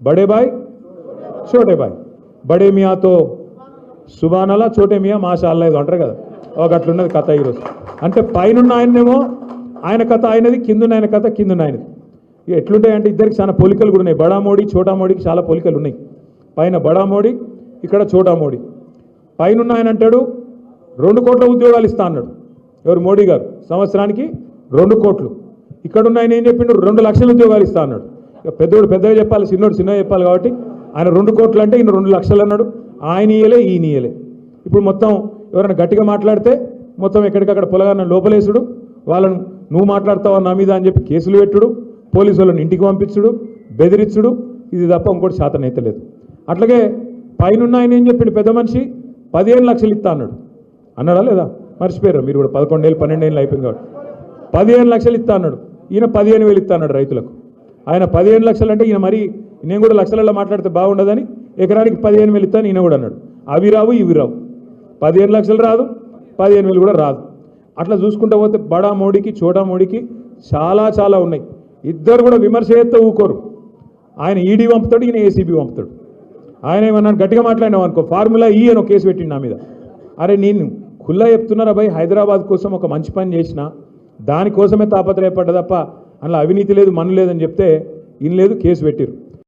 బడే బాయ్ చోటే బాయ్, బడే మియాతో సుబానలా చోటే మియా మాషాల్లా ఏదో అంటారు కదా, ఒక అట్లున్నది కథ ఈరోజు. అంటే పైనున్న ఆయనేమో ఆయన కథ ఆయనది, కిందున్న ఆయన కథ కిందున్న ఆయనది. ఎట్లుంటాయంటే ఇద్దరికి చాలా పోలికలు కూడా ఉన్నాయి. బడా మోడీ చోటా మోడీకి చాలా పోలికలు ఉన్నాయి. పైన బడా మోడీ, ఇక్కడ చోటా మోడీ. పైనున్న ఆయన అంటాడు 2 కోట్ల ఉద్యోగాలు ఇస్తా అన్నాడు. ఎవరు? మోడీ గారు. సంవత్సరానికి 2 కోట్లు. ఇక్కడున్న ఆయన ఏం చెప్పిండు? 2 లక్షల ఉద్యోగాలు ఇస్తా అన్నాడు. ఇక పెద్దోడు పెద్దగా చెప్పాలి, చిన్నోడు చిన్నగా చెప్పాలి. కాబట్టి ఆయన 2 కోట్లు అంటే ఈయన 2 లక్షలు అన్నాడు. ఆయన ఇయ్యలే, ఈయన ఇయ్యలే. ఇప్పుడు మొత్తం ఎవరైనా గట్టిగా మాట్లాడితే మొత్తం ఎక్కడికక్కడ పొలగాన్న లోపలేసుడు, వాళ్ళను నువ్వు మాట్లాడతావా నా మీద అని చెప్పి కేసులు పెట్టుడు, పోలీసు వాళ్ళని ఇంటికి పంపించుడు, బెదిరించుడు, ఇది తప్ప ఇంకోటి శాతం అయితే లేదు. అట్లాగే పైన ఆయన ఏం చెప్పిండు? పెద్ద మనిషి 15 లక్షలు ఇస్తా అన్నాడు. అన్నాడా లేదా? మర్చిపోయారు మీరు కూడా. 11 ఏళ్ళు 12 ఏళ్ళు అయిపోయింది కాబట్టి 15 లక్షలు ఇస్తా అన్నాడు. ఈయన 15,000 ఇస్తా అన్నాడు రైతులకు. ఆయన 15 లక్షలు అంటే ఈయన మరి నేను కూడా లక్షలలో మాట్లాడితే బాగుండదని ఎకరానికి 15,000 ఇస్తాను ఈయన కూడా అన్నాడు. అవి రావు ఇవి రావు, 15 లక్షలు రాదు, 15,000 కూడా రాదు. అట్లా చూసుకుంటూ పోతే బడా మోడీకి చోటా మోడీకి చాలా చాలా ఉన్నాయి. ఇద్దరు కూడా విమర్శ చేస్తే ఊకోరు. ఆయన ఈడీ పంపుతాడు, ఈయన ఏసీబీ పంపుతాడు. ఆయన ఏమన్నా గట్టిగా మాట్లాడినావు అనుకో, ఫార్ములా ఈ అని ఒక కేసు పెట్టిండు నా మీద. అరే నేను ఖుల్లా చెప్తున్నారా భయ్, హైదరాబాద్ కోసం ఒక మంచి పని చేసిన దానికోసమే తాపత్రయపడ్డ తప్ప అందులో అవినీతి లేదు, మన్ను లేదని చెప్తే ఇన్ లేదు, కేసు పెట్టిరు.